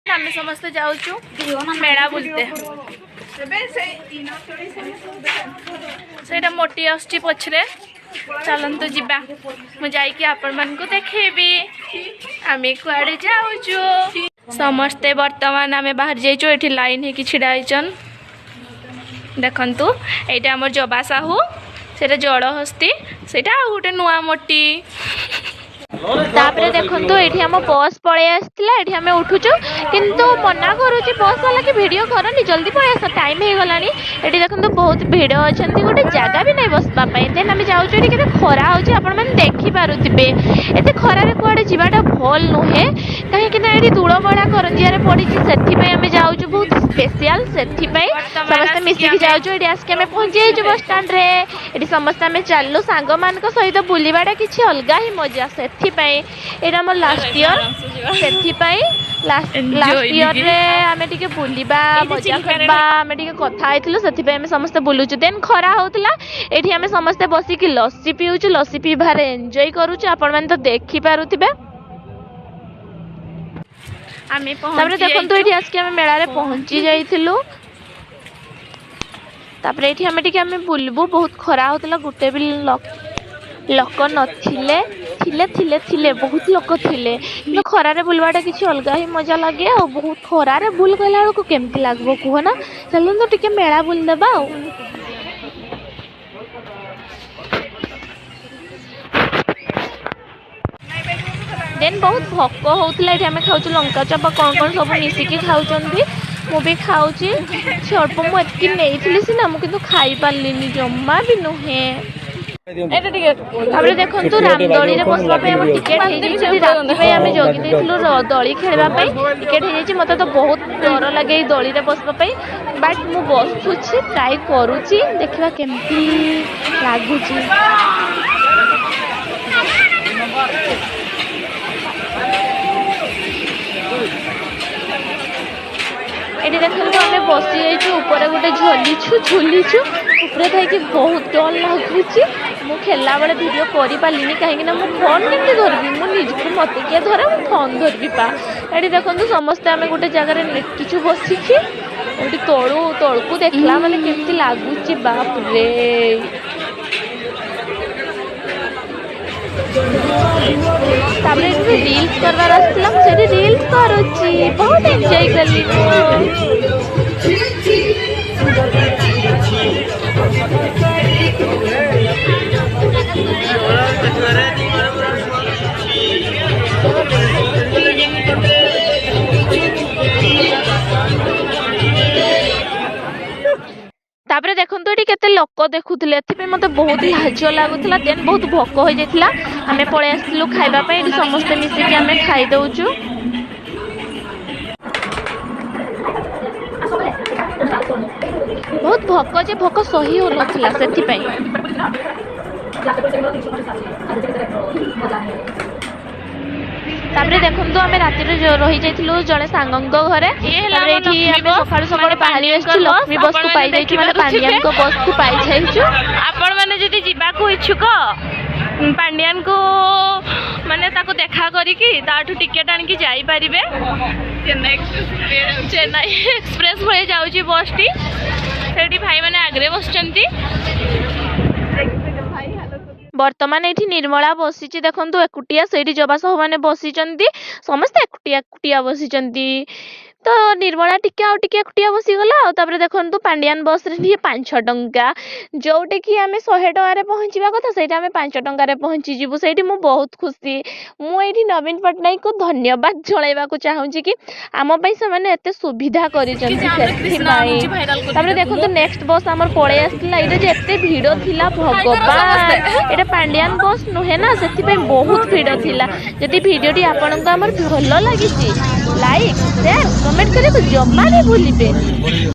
आम समस्त जाऊचु मेला बुलते से मोटी आसची पछरे चलतु जीवा मुझे आपण मान को देखेबी आम कुआडे जाऊचु समस्ते बर्तमान आम बाहर जाइचु एठी लाइन है कि छिड़ा होइचन देखंतु एटा हमर जबा साहू सेटा जड़ हस्ती सेटा गोटे नुआ मोटी तापरे देखंतु एठी हम बस पळे आस्तिला एठी हम उठुचु किंतु मना करूची बस वाला की वीडियो करनी जल्दी पळे आस टाइम हे गलानी एठी देखंतु बहुत भीड़ अछंती गोटे जगह भी नै बसबा पई देन हम जाउचु एठी केते खरा होची आपण माने देखि पारुथिबे एते खरा रे कुआडे जीवाटा भल नुहे काहे कि ना एठी दूळ बडा करंजिया रे पडिची सेठी पई हम जाउचु बहुत स्पेशल सेठी पई समस्त मिसी के जाउचु एठी आस के हम पहुंची जाइचु बस स्टैंड रे एठी समस्त हम चाललो सांग मान को सहित बुलीबाडा किछि अलगा ही मजा सेठी पई एटा मोर लास्ट ईयर सेठी पई लास्ट ईयर रे हमें टिके बुलिबा मजा करबा हमें टिके कथा आइतिलो सेठी पई हम समस्त बुलुचु देन खरा होतला एठी हम समस्त बसी कि लस्सी पिउचु लस्सी पीबार एन्जॉय करूचु आपण मान तो देखि पारुथिबे आमे तापर देखंतु एठी आज के हम मेला रे पहुंची जाइथिलु तापर एठी हम टिके हम बुलबु बहुत खरा होतला गुटे भी लोक नथिले थिले थिले थिले बहुत लोक थिले कि खरा रे बुलवाटा किछि अलगा ही मजा लगे और बहुत खरा रे बुल गला को केमती लागबो कुह ना चलन तो टिके मेला बुल देबा देन बहुत भोक होउतला एठी हमें खाउछु लंका चपा कोन सब मिसिकी खाउचंदी मु भी खाउची छोट मु एतकी नेइथिली सिना मु किंतु खाई पारलिनी जम्मा भी नुहे तापर देखंतु रामदोली रे बसबा पे हम टिकट हे जे से राती पे हम जोगी देथिलु दोली खेलबा पे टिकट हे जे मते तो बहुत डर लागे ई दोली रे बसबा पे बट मु बसुची ट्राई करूची देखबा केमती लागुची एटी देखलु हमें बसी जाइछु ऊपर गोटे झुलीछु ऊपर थाई कि बहुत डर लागुची मु खेलला बेले वीडियो करि पालिनी काहे ना मु फोन केमती धरबी मु निजको मते के धरे मु फोन धरबी पा एटी देखंतु समस्त हमें गोटे जगह रे नेकिछु बसिछि एटी तळकु देखला माने केमती लागुची बाप रे तापर रील्स करवार आसला से रील्स करुची बहुत एंजॉय करली तापरे देखंतु एटी केते लोक देखुथिले एथि मते बहुत लाज लागुथला देन बहुत भोक होई जेथला हमें पळे आसलु खाइबा पे एटी समस्त मिसी के हमें खाइ दउचु बहुत भोक जे भोक सही हो नथला सेथि पई तापरे देखंतु हमें राती रे रही जाइथिलु जणे सांगंग घरे तापरे एठी हमें सकाळ सकाळ पानी आछि लक्ष्मी बस को पाई जाइछु माने पांडियान को बस को पाई जाइछु आपण माने जदी जिबा को इच्छुक पांडियान को माने ताको देखा करी कि ताठु टिकट आन की जाई परिबे चेन्नई एक्सप्रेस भले जाउची बस टी सेठी भाई माने आगरे बसचंती वर्तमान एठी निर्मला बसिची देखंतु एकुटिया सेठी जबा सब माने बसिचंती समस्त एकुटिया बसिचंती तो निर्मला टिके एकुटिया बसी गला और तापर देखंतु पांडियान बस रे नहीं 5 टंका जोटे कि हमें 100 टंका रे पहुंचीबा कथा सेटा हमें 5 टंका रे पहुंची जीवु सेठी मु बहुत खुशी मु एठी नवीन पटनायक को धन्यवाद जणाइबा को चाहूची कि आम पई से माने एते सुविधा करिसंती सेठी पई तापर देखंतु नेक्स्ट बस हमर पळे आस्तिला एटा जे एते भीड़ थिला भगवान एटा पांडियान बस नुहे ना सेठी पई बहुत भीड़ थिला जदि वीडियोटी आपन को हमर भलो लागिची लाइक शेयर कमेंट करे तो जम्मा नहीं भूलिबे।